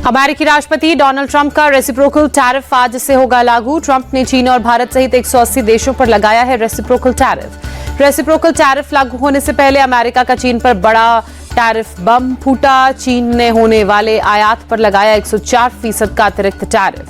अमेरिकी राष्ट्रपति Donald Trump का रेसिप्रोकल टैरिफ आज से होगा लागू। ट्रंप ने चीन और भारत सहित 180 देशों पर लगाया है रेसिप्रोकल टैरिफ। रेसिप्रोकल टैरिफ लागू होने से पहले अमेरिका का चीन पर बड़ा टैरिफ बम फूटा। चीन ने होने वाले आयात पर लगाया 104% का अतिरिक्त टैरिफ।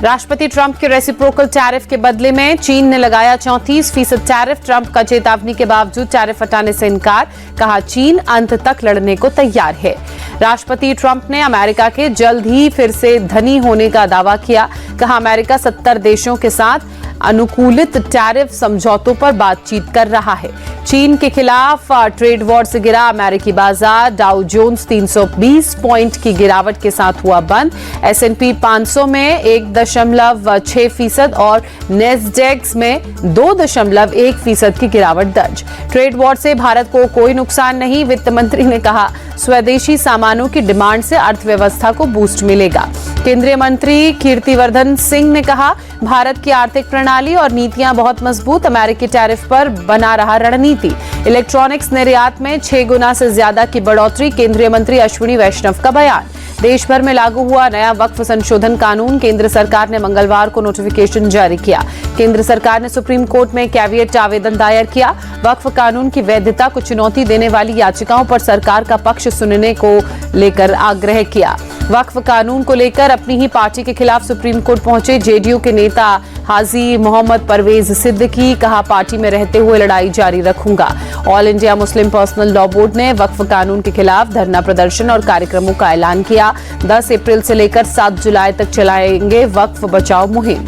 राष्ट्रपति ट्रंप के रेसिप्रोकल टैरिफ के बदले में चीन ने लगाया 34% टैरिफ। ट्रंप का चेतावनी के बावजूद टैरिफ हटाने से इनकार, कहा चीन अंत तक लड़ने को तैयार है। राष्ट्रपति ट्रंप ने अमेरिका के जल्द ही फिर से धनी होने का दावा किया, कहा अमेरिका 70 देशों के साथ अनुकूलित टैरिफ समझौतों पर बातचीत कर रहा है। चीन के खिलाफ ट्रेड वॉर से गिरा अमेरिकी बाजार। डाउ जोन्स 320 पॉइंट की गिरावट के साथ हुआ बंद। S&P 500 में 1.6% और नेस्डेक्स में 2.1% की गिरावट दर्ज। ट्रेड वॉर से भारत को कोई नुकसान नहीं, वित्त मंत्री ने कहा। स्वदेशी सामानों की डिमांड से अर्थव्यवस्था को बूस्ट मिलेगा। केंद्रीय मंत्री कीर्तिवर्धन सिंह ने कहा, भारत की आर्थिक प्रणाली और नीतियां बहुत मजबूत। अमेरिकी टैरिफ पर बना रहा रणनीति। इलेक्ट्रॉनिक्स निर्यात में 6 गुना से ज्यादा की बढ़ोतरी। केंद्रीय मंत्री अश्विनी वैष्णव का बयान। देश भर में लागू हुआ नया वक्फ संशोधन कानून। केंद्र सरकार ने मंगलवार को नोटिफिकेशन जारी किया। केंद्र सरकार ने सुप्रीम कोर्ट में कैविएट आवेदन दायर किया। वक्फ कानून की वैधता को चुनौती देने वाली याचिकाओं पर सरकार का पक्ष सुनने को लेकर आग्रह किया। वक्फ कानून को लेकर अपनी ही पार्टी के खिलाफ सुप्रीम कोर्ट पहुंचे जेडीयू के नेता हाजी मोहम्मद परवेज सिद्दीकी, कहा पार्टी में रहते हुए लड़ाई जारी रखूंगा। All India Muslim personal law board ने वक्फ कानून के खिलाफ धरना प्रदर्शन और कार्यक्रमों का ऐलान किया। 10 अप्रैल से लेकर 7 जुलाई तक चलाएंगे वक्फ बचाओ मुहिम।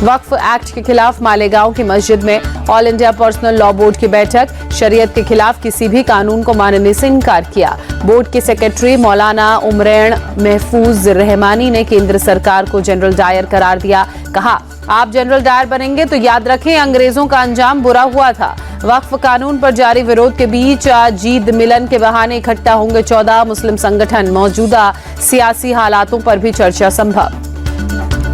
वक्फ एक्ट के खिलाफ मालेगांव की मस्जिद में all India personal law board की बैठक। शरीयत के खिलाफ किसी भी कानून को मानने से इनकार किया। बोर्ड के सेक्रेटरी मौलाना उमरैन महफूज रहमानी ने केंद्र सरकार को जनरल डायर करार दिया। कहा, आप जनरल डायर बनेंगे तो याद रखें अंग्रेजों का अंजाम बुरा हुआ था। वक्फ कानून पर जारी विरोध के बीच आज ईद मिलन के बहाने इकट्ठा होंगे 14 मुस्लिम संगठन। मौजूदा सियासी हालातों पर भी चर्चा संभव।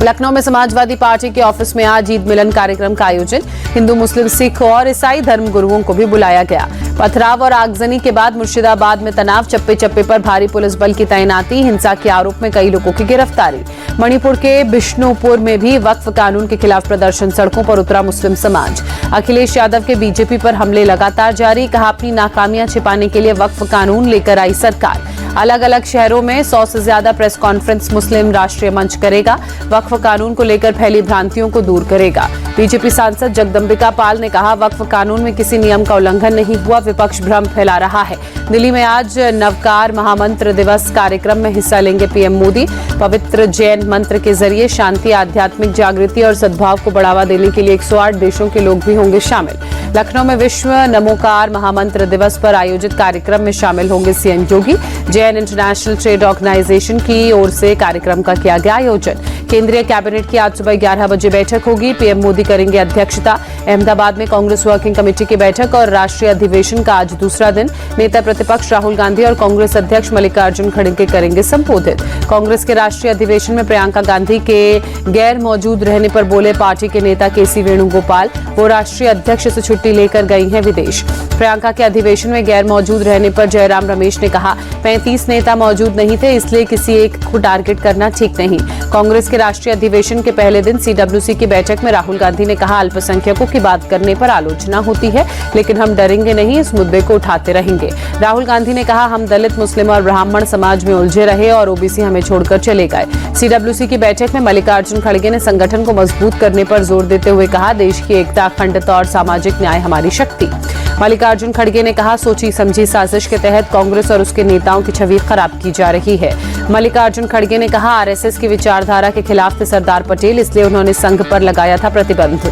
लखनऊ में समाजवादी पार्टी के ऑफिस में आज ईद मिलन कार्यक्रम का आयोजन। हिंदू, मुस्लिम, सिख और ईसाई धर्म गुरुओं को भी बुलाया गया। पथराव और आगजनी के बाद मुर्शिदाबाद में तनाव। चप्पे चप्पे पर भारी पुलिस बल की तैनाती। हिंसा के आरोप में कई लोगों की गिरफ्तारी। मणिपुर के बिष्णुपुर में भी वक्फ कानून के खिलाफ प्रदर्शन। सड़कों पर उतरा मुस्लिम समाज। अखिलेश यादव के बीजेपी पर हमले लगातार जारी, कहा अपनी नाकामियां छिपाने के लिए वक्फ कानून लेकर आई सरकार। अलग अलग शहरों में 100 से ज्यादा प्रेस कॉन्फ्रेंस मुस्लिम राष्ट्रीय मंच करेगा। वक्फ कानून को लेकर फैली भ्रांतियों को दूर करेगा। बीजेपी सांसद जगदम्बिका पाल ने कहा, वक्फ कानून में किसी नियम का उल्लंघन नहीं हुआ, विपक्ष भ्रम फैला रहा है। दिल्ली में आज नवकार महामंत्र दिवस कार्यक्रम में हिस्सा लेंगे पीएम मोदी। पवित्र जैन मंत्र के जरिए शांति, आध्यात्मिक जागृति और सद्भाव को बढ़ावा देने के लिए 108 देशों के लोग भी होंगे शामिल। लखनऊ में विश्व नमोकार महामंत्र दिवस पर आयोजित कार्यक्रम में शामिल होंगे सीएम योगी। जैन इंटरनेशनल ट्रेड ऑर्गेनाइजेशन की ओर से कार्यक्रम का किया गया आयोजन। केंद्रीय कैबिनेट की आज सुबह 11 बजे बैठक होगी। पीएम मोदी करेंगे अध्यक्षता। अहमदाबाद में कांग्रेस वर्किंग कमेटी की बैठक और राष्ट्रीय अधिवेशन का आज दूसरा दिन। नेता प्रतिपक्ष राहुल गांधी और कांग्रेस अध्यक्ष मल्लिकार्जुन खड़गे करेंगे संबोधित। कांग्रेस के राष्ट्रीय अधिवेशन में प्रियंका गांधी के गैर मौजूद रहने पर बोले पार्टी के नेता केसी वेणुगोपाल, वो राष्ट्रीय अध्यक्ष से छुट्टी लेकर गई हैं विदेश। प्रियंका के अधिवेशन में गैर मौजूद रहने पर जयराम रमेश ने कहा, 35 नेता मौजूद नहीं थे, इसलिए किसी एक को टारगेट करना ठीक नहीं। कांग्रेस के राष्ट्रीय अधिवेशन के पहले दिन सीडब्ल्यूसी की बैठक में राहुल गांधी ने कहा, अल्पसंख्यकों की बात करने पर आलोचना होती है, लेकिन हम डरेंगे नहीं, इस मुद्दे को उठाते रहेंगे। राहुल गांधी ने कहा, हम दलित, मुस्लिम और ब्राह्मण समाज में उलझे रहे और ओबीसी हमें छोड़कर चले गए। सीडब्ल्यूसी की बैठक में मल्लिकार्जुन खड़गे ने संगठन को मजबूत करने पर जोर देते हुए कहा, देश की एकता, अखंडता और सामाजिक न्याय हमारी शक्ति। मल्लिकार्जुन खड़गे ने कहा, सोची समझी साजिश के तहत कांग्रेस और उसके नेताओं की छवि खराब की जा रही है। मल्लिकार्जुन खड़गे ने कहा, आरएसएस की विचारधारा के खिलाफ थे सरदार पटेल, इसलिए उन्होंने संघ पर लगाया था प्रतिबंध।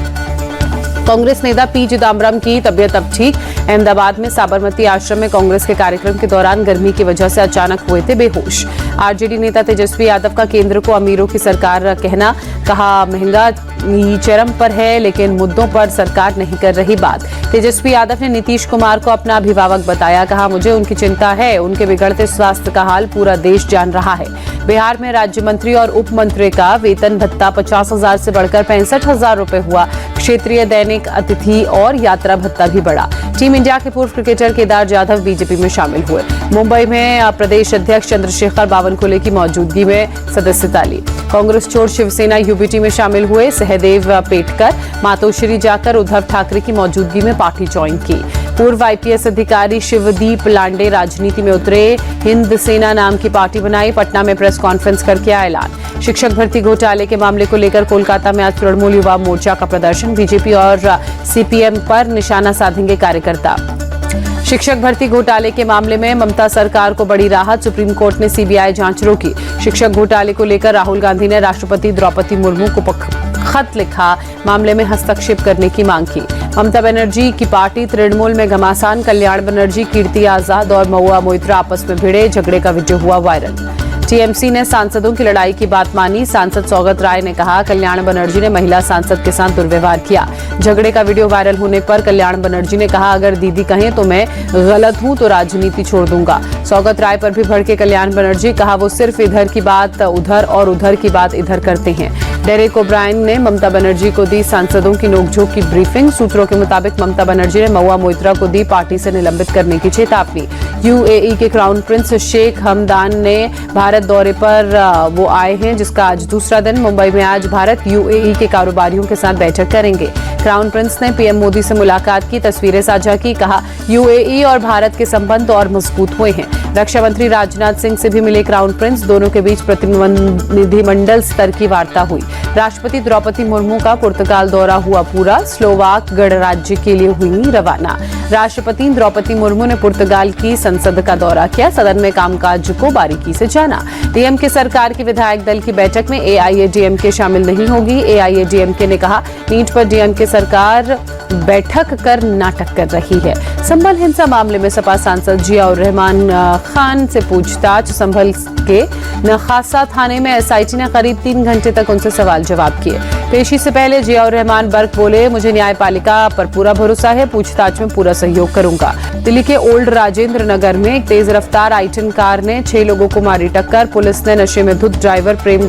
कांग्रेस नेता पी चिदम्बरम की तबियत अब ठीक। अहमदाबाद में साबरमती आश्रम में कांग्रेस के कार्यक्रम के दौरान गर्मी की वजह से अचानक हुए थे बेहोश। आरजेडी नेता तेजस्वी यादव का केंद्र को अमीरों की सरकार कहना, कहा महंगाई चरम पर है लेकिन मुद्दों पर सरकार नहीं कर रही बात। तेजस्वी यादव ने नीतीश कुमार को अपना अभिभावक बताया, कहा मुझे उनकी चिंता है, उनके बिगड़ते स्वास्थ्य का हाल पूरा देश जान रहा है। बिहार में राज्य मंत्री और उप मंत्री का वेतन भत्ता 50,000 से बढ़कर 65,000 रुपए हुआ। क्षेत्रीय दैनिक अतिथि और यात्रा भत्ता भी बढ़ा। टीम इंडिया के पूर्व क्रिकेटर केदार जाधव बीजेपी में शामिल हुए। मुंबई में प्रदेश अध्यक्ष चंद्रशेखर बावनकुले की मौजूदगी में सदस्यता ली। कांग्रेस छोड़ शिवसेना यूबीटी में शामिल हुए सहदेव पेटकर मातोश्री जाकर उद्धव ठाकरे की मौजूदगी में पार्टी ज्वाइन की। पूर्व आईपीएस अधिकारी शिवदीप लांडे राजनीति में उतरे, हिंद सेना नाम की पार्टी बनाई। पटना में प्रेस कॉन्फ्रेंस करके ऐलान। शिक्षक भर्ती घोटाले के मामले को लेकर कोलकाता में आज तृणमूल युवा मोर्चा का प्रदर्शन। बीजेपी और सीपीएम पर निशाना साधेंगे कार्यकर्ता। शिक्षक भर्ती घोटाले के मामले में ममता सरकार को बड़ी राहत, सुप्रीम कोर्ट ने सीबीआई जांच रोकी। शिक्षक घोटाले को लेकर राहुल गांधी ने राष्ट्रपति द्रौपदी मुर्मू को खत लिखा, मामले में हस्तक्षेप करने की मांग की। ममता बनर्जी की पार्टी तृणमूल में घमासान, कल्याण बनर्जी, कीर्ति आजाद और महुआ मोइत्रा आपस में भिड़े, झगड़े का वीडियो हुआ वायरल। टीएमसी ने सांसदों की लड़ाई की बात मानी। सांसद सौगत राय ने कहा, कल्याण बनर्जी ने महिला सांसद के साथ दुर्व्यवहार किया। झगड़े का वीडियो वायरल होने पर कल्याण बनर्जी ने कहा, अगर दीदी कहें तो मैं गलत हूं तो राजनीति छोड़ दूंगा। सौगत राय पर भी भड़के कल्याण बनर्जी, कहा वो सिर्फ इधर की बात उधर और उधर की बात इधर करते हैं। डेरेक ओब्रायन ने ममता बनर्जी को दी सांसदों की नोकझोंक की ब्रीफिंग। सूत्रों के मुताबिक ममता बनर्जी ने महुआ मोइत्रा को दी पार्टी से निलंबित करने की चेतावनी। यूएई के क्राउन प्रिंस शेख हमदान ने भारत दौरे पर वो आए हैं, जिसका आज दूसरा दिन। मुंबई में आज भारत यूएई के कारोबारियों के साथ बैठक करेंगे। क्राउन प्रिंस ने पीएम मोदी से मुलाकात की, तस्वीरें साझा की। कहा यूएई और भारत के संबंध और मजबूत हुए हैं। रक्षा मंत्री राजनाथ सिंह से भी मिले क्राउन प्रिंस, दोनों के बीच प्रतिनिधिमंडल स्तर की वार्ता हुई। राष्ट्रपति द्रौपदी मुर्मू का पुर्तगाल दौरा हुआ पूरा, स्लोवाक गणराज्य के लिए हुई रवाना। राष्ट्रपति द्रौपदी मुर्मू ने पुर्तगाल की संसद का दौरा किया, सदन में कामकाज को बारीकी से जाना। डीएमके सरकार की विधायक दल की बैठक में एआईएडीएमके शामिल नहीं होगी। एआईएडीएमके ने कहा, नीट पर डीएमके सरकार बैठक कर नाटक कर रही है। संभल हिंसा मामले में सपा सांसद जियाउर रहमान खान से पूछताछ। संभल के नखासा थाने में एसआईटी ने करीब 3 घंटे तक उनसे सवाल जवाब किए। पेशी से पहले जियाउर रहमान बर्क बोले, मुझे न्यायपालिका पर पूरा भरोसा है, पूछताछ में पूरा सहयोग करूंगा। दिल्ली के ओल्ड राजेंद्र नगर में एक तेज रफ्तार आइटन कार ने 6 लोगों को मारी टक्कर। पुलिस ने नशे में धुत ड्राइवर प्रेम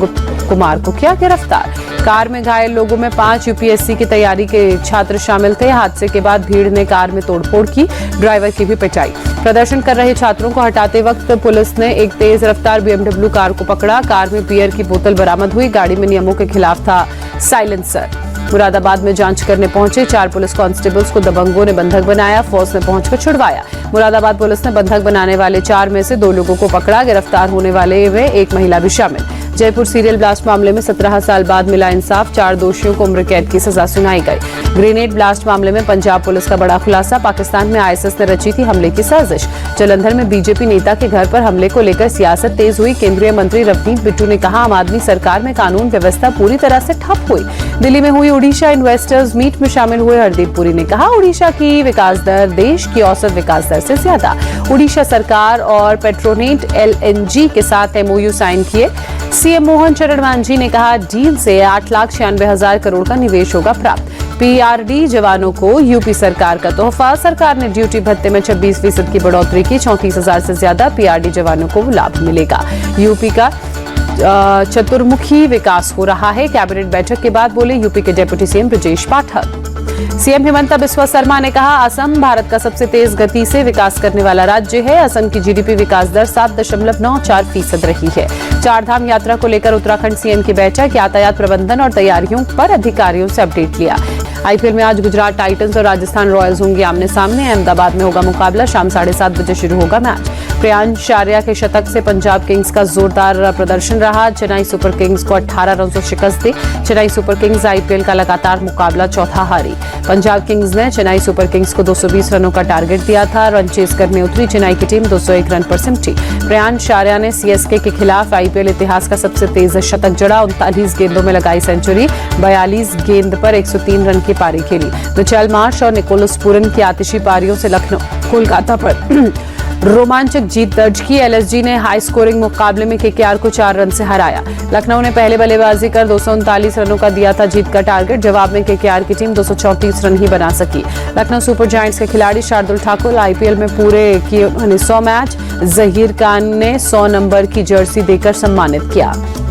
कुमार को किया गिरफ्तार। कार में घायल लोगों में 5 यूपीएससी की तैयारी के छात्र शामिल थे। हादसे के बाद भीड़ ने कार में तोड़फोड़ की, ड्राइवर की भी पिटाई। प्रदर्शन कर रहे छात्रों को हटाते वक्त पुलिस ने एक तेज रफ्तार बीएमडब्ल्यू कार को पकड़ा। कार में बियर की बोतल बरामद हुई। गाड़ी में नियमों के खिलाफ था साइलेंसर। मुरादाबाद में जांच करने पहुंचे 4 पुलिस कांस्टेबल्स को दबंगों ने बंधक बनाया, फोर्स ने पहुंचकर छुड़वाया। मुरादाबाद पुलिस ने बंधक बनाने वाले 4 में से 2 लोगों को पकड़ा। गिरफ्तार होने वाले में एक महिला भी शामिल। जयपुर सीरियल ब्लास्ट मामले में 17 साल बाद मिला इंसाफ, 4 दोषियों को उम्र कैद की सजा सुनाई गई। ग्रेनेड ब्लास्ट मामले में पंजाब पुलिस का बड़ा खुलासा, पाकिस्तान में आईएसआईएस ने रची थी हमले की साजिश। जलंधर में बीजेपी नेता के घर पर हमले को लेकर सियासत तेज हुई। केंद्रीय मंत्री रवनीत बिट्टू ने कहा, आम आदमी सरकार में कानून व्यवस्था पूरी तरह से ठप हुई। दिल्ली में हुई उड़ीसा इन्वेस्टर्स मीट में शामिल हुए हरदीप पुरी ने कहा, उड़ीसा की विकास दर देश की औसत विकास दर से ज्यादा। उड़ीसा सरकार और पेट्रोनेट एलएनजी के साथ एमओयू साइन किए। सीएम मोहन चरण मांझी ने कहा, डील से 8,96,000 करोड़ का निवेश होगा प्राप्त। पीआरडी जवानों को यूपी सरकार का तोहफा। सरकार ने ड्यूटी भत्ते में 26% की बढ़ोतरी की। 34,000 से ज्यादा पीआरडी जवानों को लाभ मिलेगा। यूपी का चतुर्मुखी विकास हो रहा है। कैबिनेट बैठक के बाद बोले यूपी के deputy CM Brajesh Pathak. CM Himanta Biswa Sharma ने कहा, असम भारत का सबसे तेज गति से विकास करने वाला राज्य है। असम की जीडीपी विकास दर 7.94% रही है। 4 धाम यात्रा को लेकर उत्तराखंड सीएम की बैठक, यातायात प्रबंधन और तैयारियों पर अधिकारियों से अपडेट लिया। आईपीएल में आज गुजरात टाइटंस और राजस्थान रॉयल्स होंगे आमने सामने। अहमदाबाद में होगा मुकाबला, शाम 7:30 बजे शुरू होगा मैच। प्रियांश आर्या के शतक से पंजाब किंग्स का जोरदार प्रदर्शन रहा। चेन्नई सुपर किंग्स को 18 रन से शिकस्त दी। चेन्नई सुपर किंग्स आईपीएल का लगातार मुकाबला चौथा हारी। पंजाब किंग्स ने चेन्नई सुपर किंग्स को 220 रनों का टारगेट दिया था। रन चेस करने उतरी चेन्नई की टीम 201 रन पर सिमटी। प्रियांश आर्या ने सीएसके के खिलाफ आईपीएल इतिहास का सबसे तेज शतक जड़ा। 39 गेंदों में लगाई सेंचुरी। 42 गेंद पर 103 रन की पारी खेली। मिचेल मार्श और निकोलस पूरन की आतिशी पारियों से लखनऊ कोलकाता पर रोमांचक जीत दर्ज की। एलएसजी ने हाई स्कोरिंग मुकाबले में केकेआर को 4 रन से हराया। लखनऊ ने पहले बल्लेबाजी कर 239 रनों का दिया था जीत का टारगेट। जवाब में केकेआर की टीम 234 रन ही बना सकी। लखनऊ सुपर जायंट्स के खिलाड़ी शार्दुल ठाकुर आईपीएल में पूरे किए 100 मैच। जहीर खान ने 100 नंबर की जर्सी देकर सम्मानित किया।